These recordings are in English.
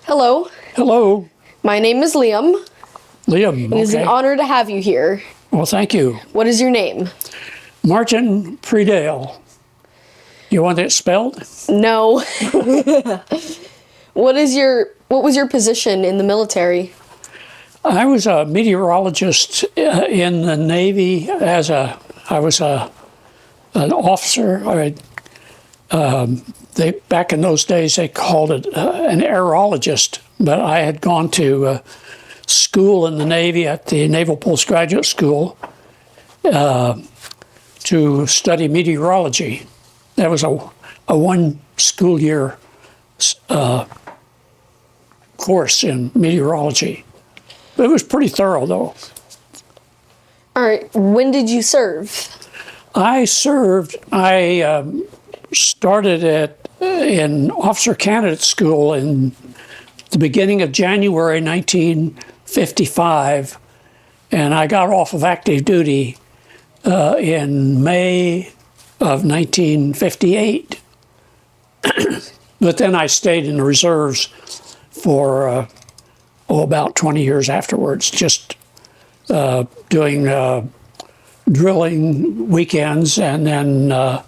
Hello, Hello, my name is Liam. Liam. It is an honor to have you here. Well, thank you. What is your name? Martin Predoehl. You want it spelled? No. What was your position in the military? I was a meteorologist in the Navy I was an officer. Back in those days, they called it an aerologist, but I had gone to school in the Navy at the Naval Postgraduate School to study meteorology. That was a one school year course in meteorology. It was pretty thorough, though. All right. When did you serve? I served. I started in Officer Candidate School in the beginning of January 1955, and I got off of active duty in May of 1958. But then I stayed in the reserves for about 20 years afterwards, just doing drilling weekends, and then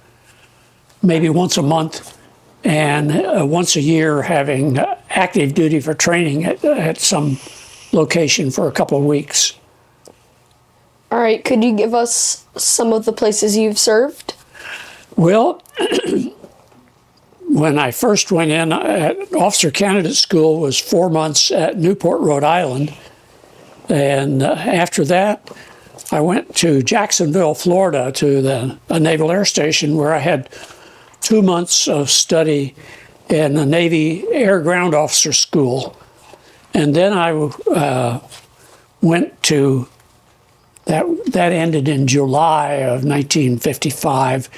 maybe once a month and once a year having active duty for training at some location for a couple of weeks. All right. Could you give us some of the places you've served? Well, when I first went in at Officer Candidate School was 4 months at Newport, Rhode Island. And after that, I went to Jacksonville, Florida, to a Naval Air Station where I had 2 months of study in the Navy Air Ground Officer School. And then I went to, that ended in July of 1955.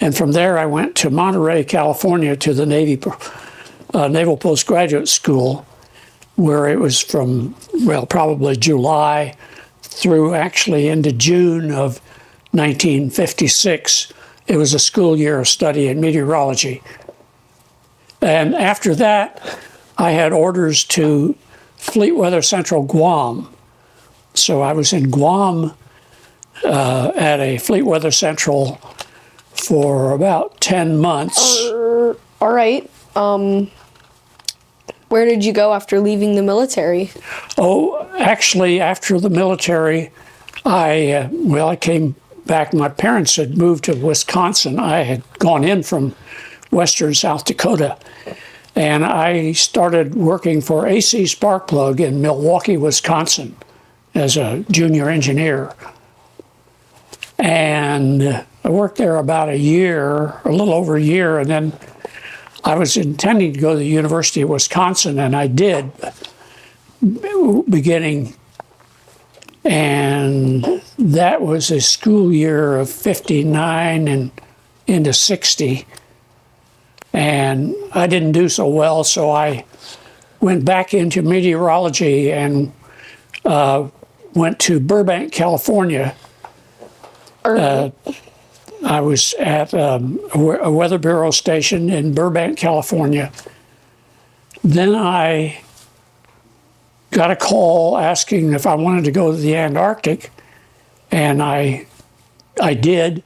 And from there, I went to Monterey, California, to the Naval Postgraduate School, where it was from, well, probably July through actually into June of 1956. It was a school year of study in meteorology. And after that, I had orders to Fleet Weather Central, Guam. So I was in Guam at a Fleet Weather Central for about 10 months. All right. Where did you go after leaving the military? Oh, actually, after the military, I came back. My parents had moved to Wisconsin. I had gone in from western South Dakota, and I started working for AC Sparkplug in Milwaukee, Wisconsin, as a junior engineer. And I worked there about a year, a little over a year, and then I was intending to go to the University of Wisconsin, and I did, beginning, and that was a school year of 59 and into 60. And I didn't do so well, so I went back into meteorology and went to Burbank, California. I was at a Weather Bureau station in Burbank, California. Then I got a call asking if I wanted to go to the Antarctic, and I did,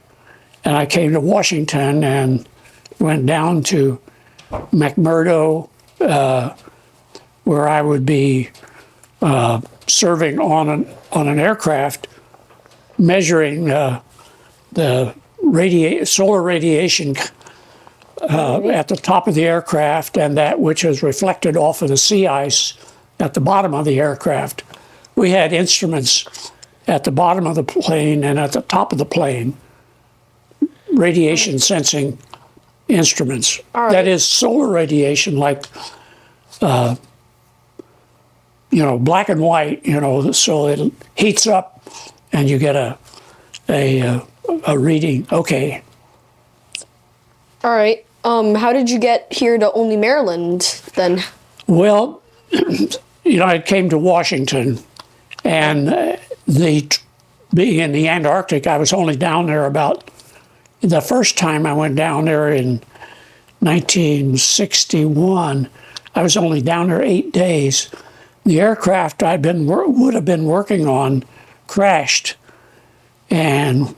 and I came to Washington and went down to McMurdo, where I would be serving on an aircraft, measuring the solar radiation at the top of the aircraft, and that which is reflected off of the sea ice at the bottom of the aircraft. We had instruments at the bottom of the plane and at the top of the plane, radiation sensing instruments. Right. That is solar radiation, like black and white, so it heats up and you get a reading. Okay. All right. How did you get here to only Maryland then? Well, I came to Washington, and being in the Antarctic, I was only down there about, the first time I went down there in 1961, I was only down there 8 days. The aircraft would have been working on crashed, and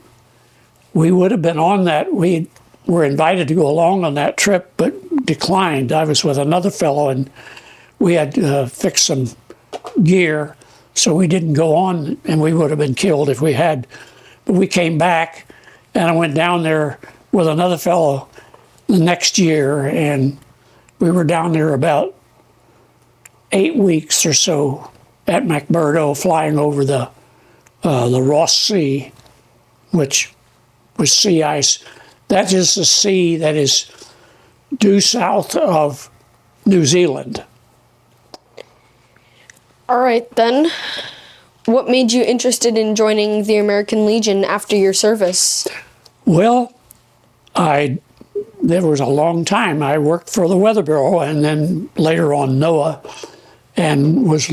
we would have been on that. We were invited to go along on that trip, but declined. I was with another fellow, and we had fixed some gear, so we didn't go on, and we would have been killed if we had. But we came back, and I went down there with another fellow the next year, and we were down there about 8 weeks or so at McMurdo, flying over the Ross Sea, which was sea ice. That is the sea that is due south of New Zealand. All right, then. What made you interested in joining the American Legion after your service? Well, there was a long time. I worked for the Weather Bureau and then later on NOAA, and was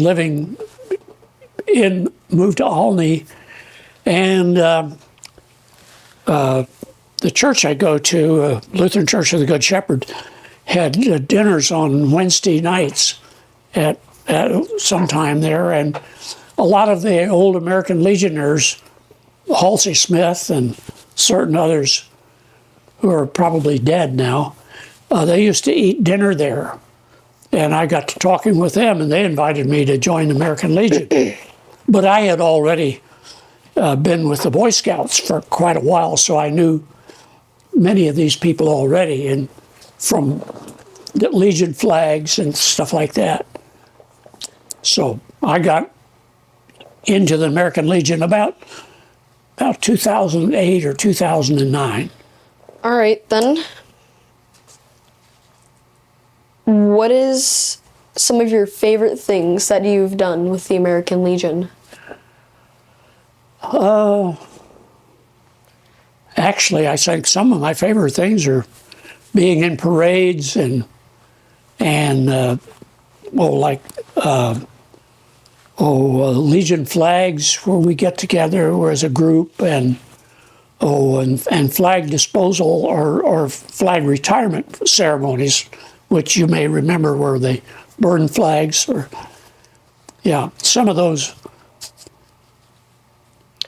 moved to Albany. And the church I go to, Lutheran Church of the Good Shepherd, had dinners on Wednesday nights at some time there. And a lot of the old American Legionnaires, Halsey Smith and certain others who are probably dead now, they used to eat dinner there. And I got to talking with them, and they invited me to join the American Legion. But I had already been with the Boy Scouts for quite a while, so I knew many of these people already, and from the Legion flags and stuff like that. So I got into the American Legion about 2008 or 2009. All right, then. What is some of your favorite things that you've done with the American Legion? Actually, I think some of my favorite things are being in parades and Legion flags where we get together as a group, and flag disposal or flag retirement ceremonies, which you may remember where they burn flags, or some of those.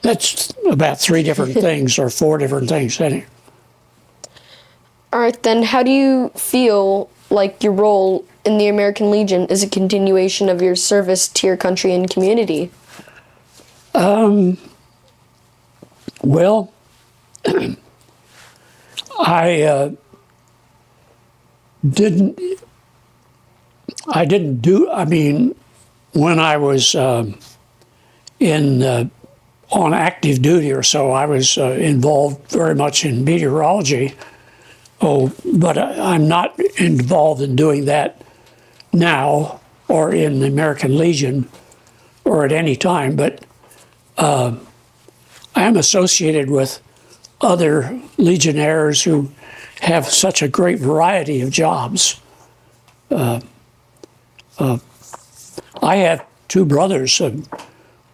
That's about 3 different things or 4 different things. Anyway. All right, then, how do you feel like your role in the American Legion is a continuation of your service to your country and community? Well, I didn't do, when I was on active duty or so, I was involved very much in meteorology. But I'm not involved in doing that now or in the American Legion or at any time, but I am associated with other Legionnaires who have such a great variety of jobs. I have 2 brothers.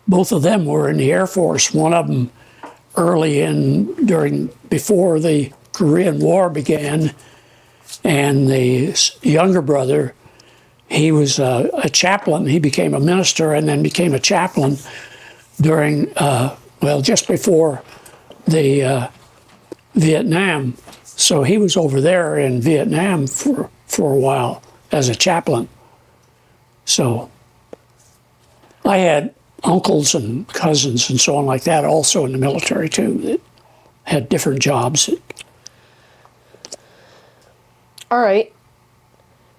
Both of them were in the Air Force. One of them before the Korean War began, and the younger brother, he was a chaplain. He became a minister and then became a chaplain during, just before the Vietnam. So he was over there in Vietnam for a while as a chaplain. So I had uncles and cousins and so on like that also in the military too that had different jobs. All right.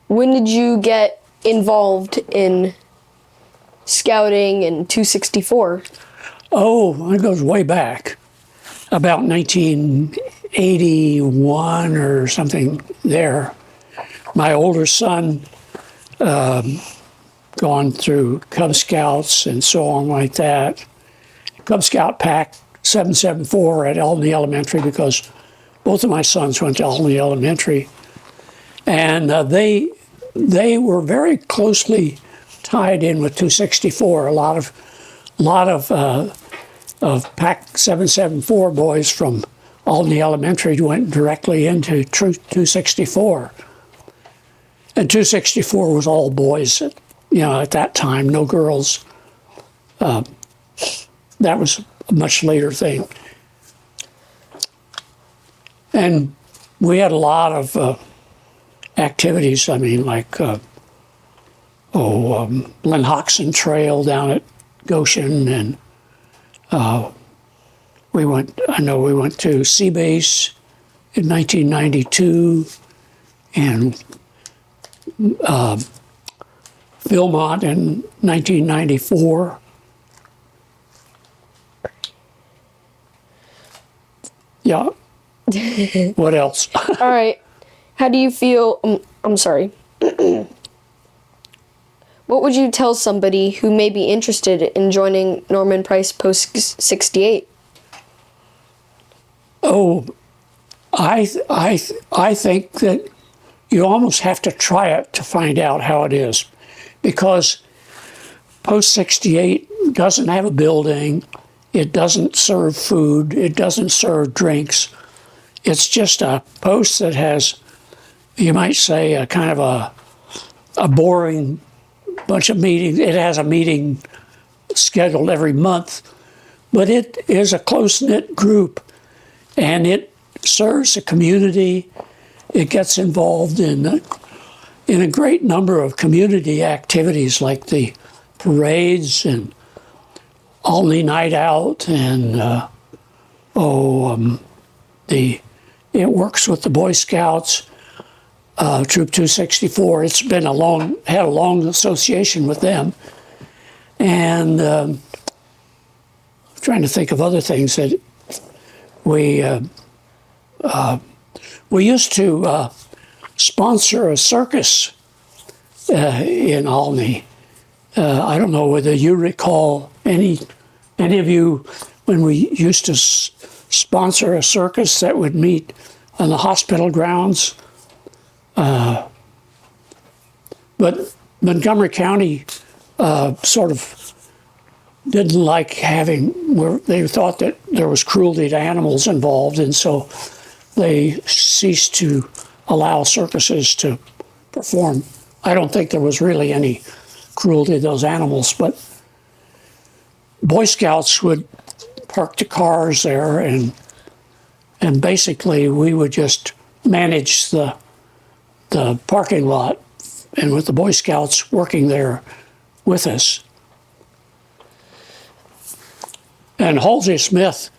When did you get involved in scouting and 264? Oh, it goes way back. About 1981 or something there. My older son gone through Cub Scouts and so on like that. Cub Scout Pack 774 at Albany Elementary, because both of my sons went to Albany Elementary. And they were very closely tied in with 264. A lot of Pack 774 boys from Albany Elementary went directly into 264. And 264 was all boys, at that time, no girls. That was a much later thing. And we had a lot of activities. I mean, like Lynn Hoxon Trail down at Goshen, and we went to Sea Base in 1992, and Philmont in 1994. Yeah. What else? All right. How do you feel? I'm sorry. What would you tell somebody who may be interested in joining Norman Price Post 68? Oh, I think that you almost have to try it to find out how it is, because Post 68 doesn't have a building, it doesn't serve food, it doesn't serve drinks. It's just a post that has, you might say, a kind of a boring bunch of meetings. It has a meeting scheduled every month, but it is a close-knit group, and it serves the community. It gets involved in a great number of community activities, like the parades and Alney Night Out, and it works with the Boy Scouts, Troop 264. It's been had a long association with them, and I'm trying to think of other things that we used to sponsor a circus in Alney. I don't know whether you recall any of you when we used to sponsor a circus that would meet on the hospital grounds. But Montgomery County sort of didn't like they thought that there was cruelty to animals involved, and so they ceased to allow circuses to perform. I don't think there was really any cruelty to those animals, but Boy Scouts would park the cars there, and basically we would just manage the parking lot, and with the Boy Scouts working there with us. And Halsey Smith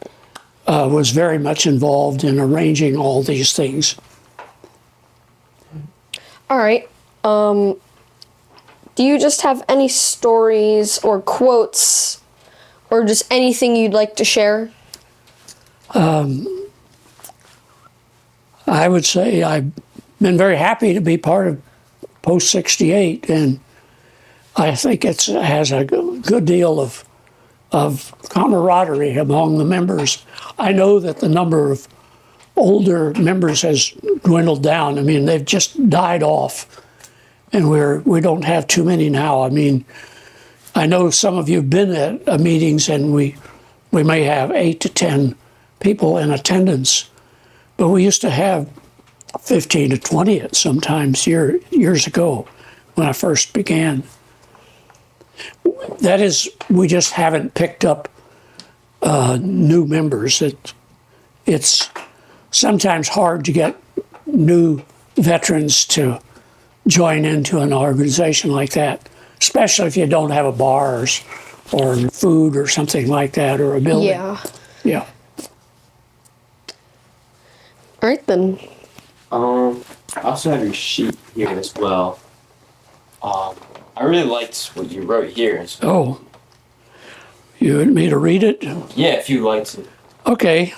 was very much involved in arranging all these things. All right. Do you just have any stories or quotes or just anything you'd like to share? I would say I've been very happy to be part of Post 68, and I think it has a good deal of camaraderie among the members. I know that the number of older members has dwindled down. I mean, they've just died off, and we don't have too many now. I mean, I know some of you have been at meetings, and we may have 8 to 10 people in attendance, but we used to have 15 to 20 at sometimes years ago when I first began. That is, we just haven't picked up new members. It's sometimes hard to get new veterans to join into an organization like that, especially if you don't have a bar or food or something like that, or a building. Yeah. Yeah. All right, then. I also have your sheet here as well. I really liked what you wrote here. Oh, you want me to read it? Yeah, if you'd like to. Okay.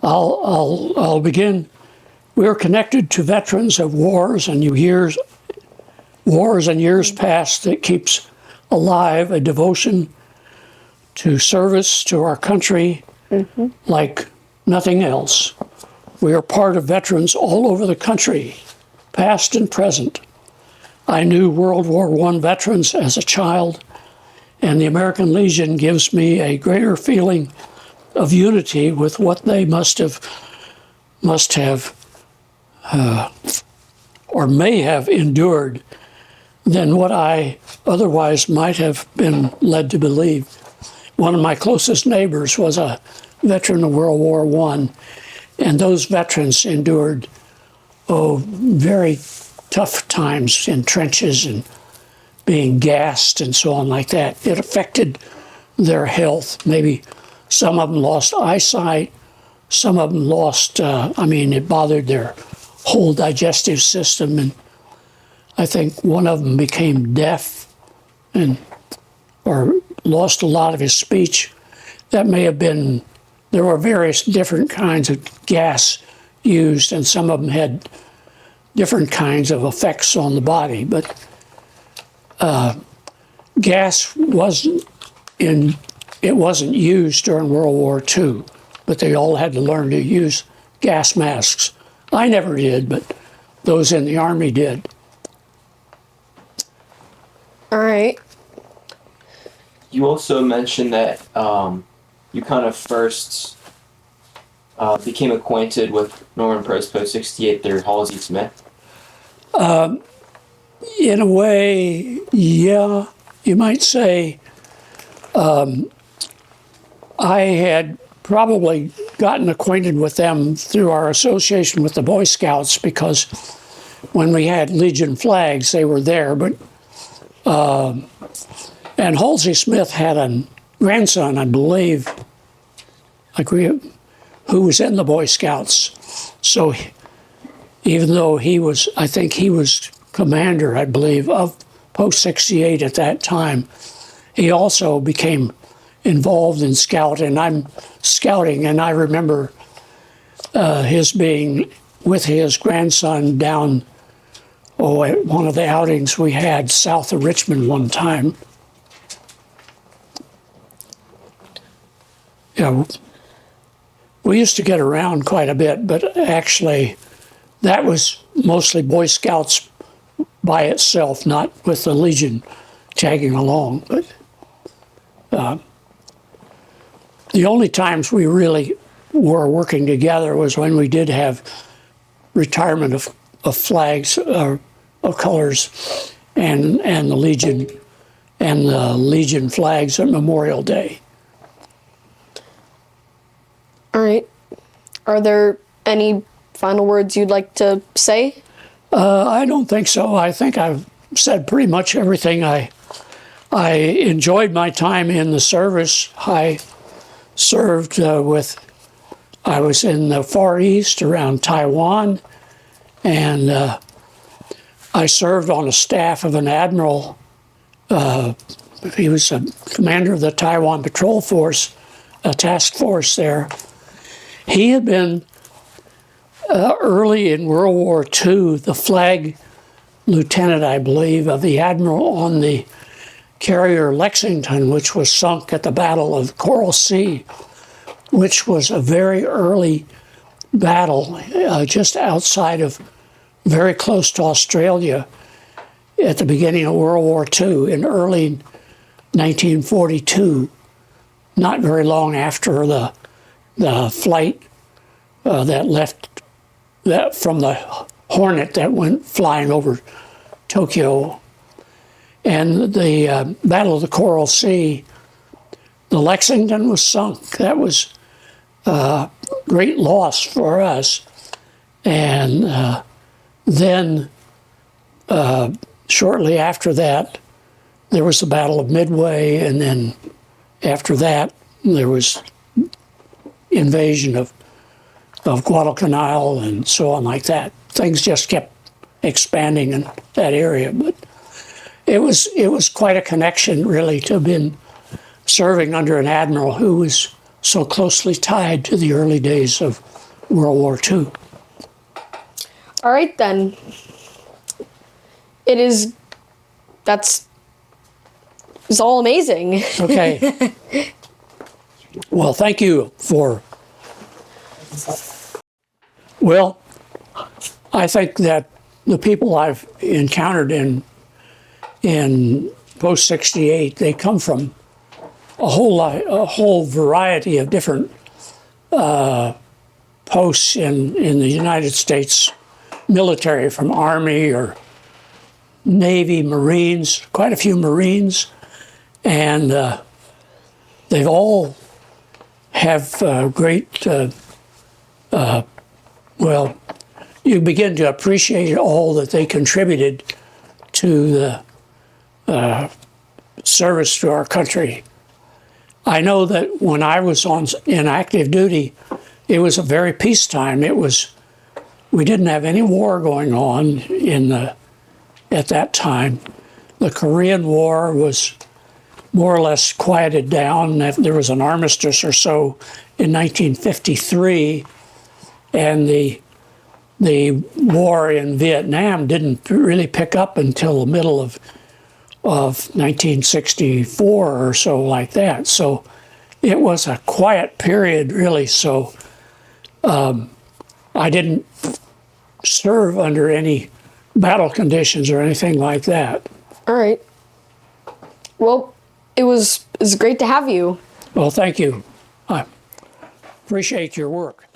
I'll begin. We are connected to veterans of wars and years past that keeps alive a devotion to service to our country like nothing else. We are part of veterans all over the country, past and present. I knew World War I veterans as a child, and the American Legion gives me a greater feeling of unity with what they must have or may have endured than what I otherwise might have been led to believe. One of my closest neighbors was a veteran of World War I, and those veterans endured, very tough times in trenches and being gassed and so on like that. It affected their health. Maybe some of them lost eyesight, some of them lost, it bothered their whole digestive system, and I think one of them became deaf or lost a lot of his speech. That may have been, there were various different kinds of gas used, and some of them had different kinds of effects on the body, but gas wasn't used during World War II, but they all had to learn to use gas masks. I never did, but those in the Army did. All right. You also mentioned that you kind of first became acquainted with Norman Post 68 through Halsey Smith. In a way, yeah, you might say. I had probably gotten acquainted with them through our association with the Boy Scouts, because when we had Legion flags, they were there. But and Halsey Smith had a grandson, I believe, who was in the Boy Scouts. So even though I think he was commander, I believe, of Post 68 at that time, he also became involved in scouting. And I remember his being with his grandson down at one of the outings we had south of Richmond one time. Yeah, we used to get around quite a bit, but actually that was mostly Boy Scouts by itself, not with the Legion tagging along. But the only times we really were working together was when we did have retirement of flags, of colors, and the Legion flags at Memorial Day. All right. Are there any final words you'd like to say? I don't think so. I think I've said pretty much everything. I enjoyed my time in the service. I served I was in the Far East around Taiwan, and I served on a staff of an admiral. He was a commander of the Taiwan Patrol Force, a task force there. He had been early in World War II, the flag lieutenant, I believe, of the admiral on the carrier Lexington, which was sunk at the Battle of Coral Sea, which was a very early battle just outside of, very close to Australia at the beginning of World War II in early 1942, not very long after the flight that left from the Hornet that went flying over Tokyo. And the Battle of the Coral Sea, the Lexington was sunk. That was a great loss for us. And then shortly after that, there was the Battle of Midway, and then after that, there was invasion of Guadalcanal and so on like that. Things just kept expanding in that area, but it was quite a connection, really, to have been serving under an admiral who was so closely tied to the early days of World War II. All right, then. That's all amazing. Okay. Well, thank you for... Well, I think that the people I've encountered in Post 68, they come from a whole variety of different posts in the United States military, from Army or Navy, Marines, quite a few Marines, and they've all have great, well, you begin to appreciate all that they contributed to the service to our country. I know that when I was in active duty, it was a very peacetime. We didn't have any war going on at that time. The Korean War was more or less quieted down. There was an armistice or so in 1953, and the war in Vietnam didn't really pick up until the middle of 1964 or so, like that. So it was a quiet period, really. So I didn't serve under any battle conditions or anything like that. All right. Well, it was great to have you. Well, thank you. I appreciate your work.